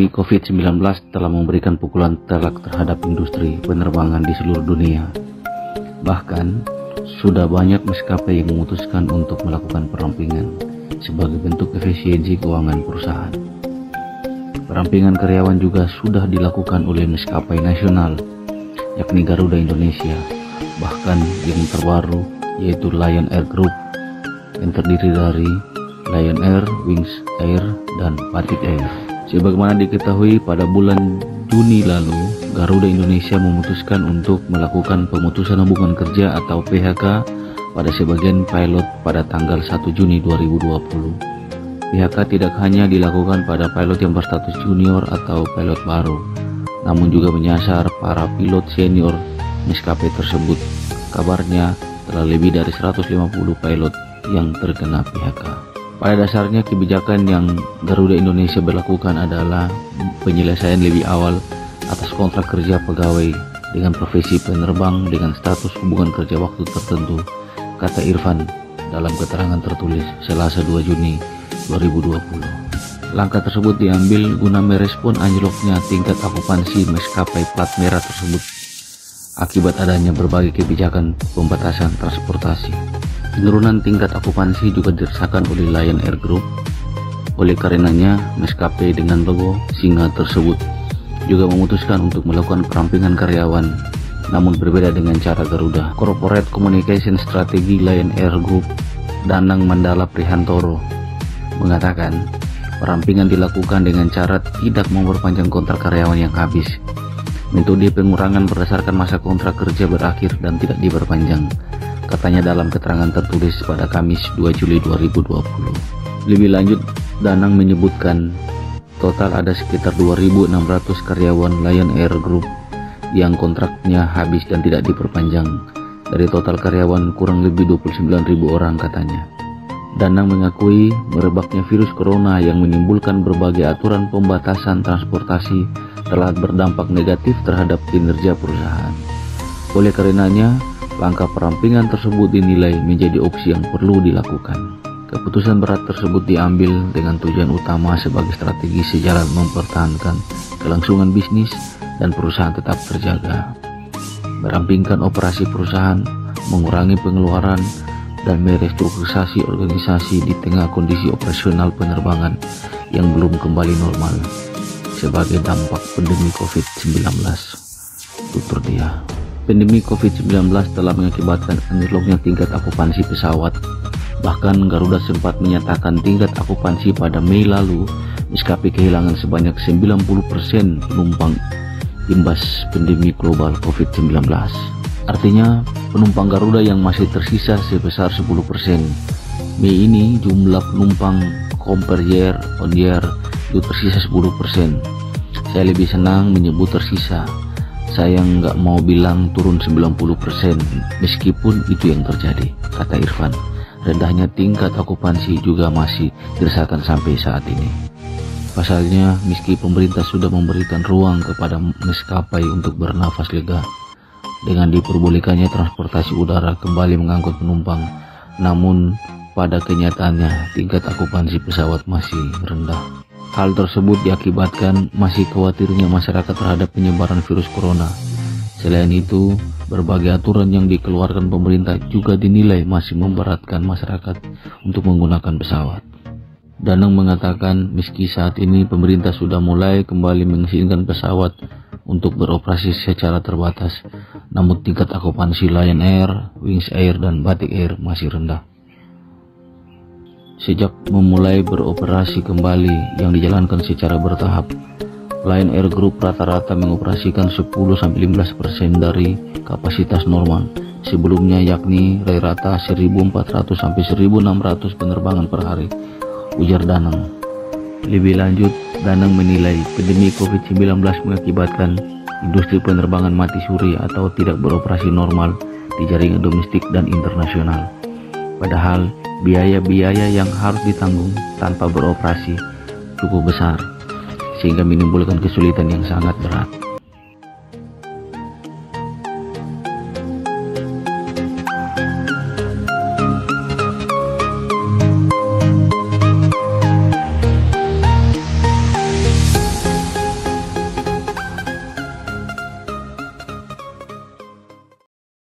Pandemi COVID-19 telah memberikan pukulan telak terhadap industri penerbangan di seluruh dunia. Bahkan, sudah banyak maskapai yang memutuskan untuk melakukan perampingan sebagai bentuk efisiensi keuangan perusahaan. Perampingan karyawan juga sudah dilakukan oleh maskapai nasional, yakni Garuda Indonesia, bahkan yang terbaru yaitu Lion Air Group yang terdiri dari Lion Air, Wings Air, dan Batik Air. Sebagaimana diketahui, pada bulan Juni lalu, Garuda Indonesia memutuskan untuk melakukan pemutusan hubungan kerja atau PHK pada sebagian pilot pada tanggal 1 Juni 2020. PHK tidak hanya dilakukan pada pilot yang berstatus junior atau pilot baru, namun juga menyasar para pilot senior maskapai tersebut. Kabarnya telah lebih dari 150 pilot yang terkena PHK. Pada dasarnya, kebijakan yang Garuda Indonesia berlakukan adalah penyelesaian lebih awal atas kontrak kerja pegawai dengan profesi penerbang dengan status hubungan kerja waktu tertentu, kata Irfan dalam keterangan tertulis Selasa 2 Juni 2020. Langkah tersebut diambil guna merespon anjloknya tingkat okupansi maskapai plat merah tersebut akibat adanya berbagai kebijakan pembatasan transportasi. Penurunan tingkat okupansi juga dirasakan oleh Lion Air Group. Oleh karenanya, maskapai dengan logo singa tersebut juga memutuskan untuk melakukan perampingan karyawan, namun berbeda dengan cara Garuda. Corporate Communication Strategi Lion Air Group, Danang Mandala Prihantoro, mengatakan perampingan dilakukan dengan cara tidak memperpanjang kontrak karyawan yang habis. Metode pengurangan berdasarkan masa kontrak kerja berakhir dan tidak diperpanjang, katanya dalam keterangan tertulis pada Kamis 2 Juli 2020. Lebih lanjut, Danang menyebutkan total ada sekitar 2.600 karyawan Lion Air Group yang kontraknya habis dan tidak diperpanjang. Dari total karyawan kurang lebih 29.000 orang, katanya. Danang mengakui merebaknya virus corona yang menimbulkan berbagai aturan pembatasan transportasi telah berdampak negatif terhadap kinerja perusahaan. Oleh karenanya, langkah perampingan tersebut dinilai menjadi opsi yang perlu dilakukan. Keputusan berat tersebut diambil dengan tujuan utama sebagai strategi sejalan mempertahankan kelangsungan bisnis dan perusahaan tetap terjaga. Merampingkan operasi perusahaan, mengurangi pengeluaran, dan merestrukturisasi organisasi di tengah kondisi operasional penerbangan yang belum kembali normal sebagai dampak pandemi COVID-19, tutur dia. Pandemi COVID-19 telah mengakibatkan anjloknya tingkat okupansi pesawat. Bahkan Garuda sempat menyatakan tingkat okupansi pada Mei lalu maskapai kehilangan sebanyak 90% penumpang imbas pandemi global COVID-19. Artinya, penumpang Garuda yang masih tersisa sebesar 10%. Mei ini jumlah penumpang compare year on year itu tersisa 10%. Saya lebih senang menyebut tersisa. Saya nggak mau bilang turun 90% meskipun itu yang terjadi, kata Irfan. Rendahnya tingkat okupansi juga masih dirasakan sampai saat ini. Pasalnya, meski pemerintah sudah memberikan ruang kepada maskapai untuk bernafas lega dengan diperbolehkannya transportasi udara kembali mengangkut penumpang, namun pada kenyataannya tingkat okupansi pesawat masih rendah. Hal tersebut diakibatkan masih khawatirnya masyarakat terhadap penyebaran virus corona. Selain itu, berbagai aturan yang dikeluarkan pemerintah juga dinilai masih memberatkan masyarakat untuk menggunakan pesawat. Danang mengatakan meski saat ini pemerintah sudah mulai kembali mengizinkan pesawat untuk beroperasi secara terbatas, namun tingkat okupansi Lion Air, Wings Air, dan Batik Air masih rendah. Sejak memulai beroperasi kembali yang dijalankan secara bertahap, Lion Air Group rata-rata mengoperasikan 10-15% dari kapasitas normal sebelumnya, yakni rata 1.400 sampai 1.600 penerbangan per hari, ujar Danang. Lebih lanjut, Danang menilai pandemi COVID-19 mengakibatkan industri penerbangan mati suri atau tidak beroperasi normal di jaringan domestik dan internasional. Padahal biaya-biaya yang harus ditanggung tanpa beroperasi cukup besar, sehingga menimbulkan kesulitan yang sangat berat.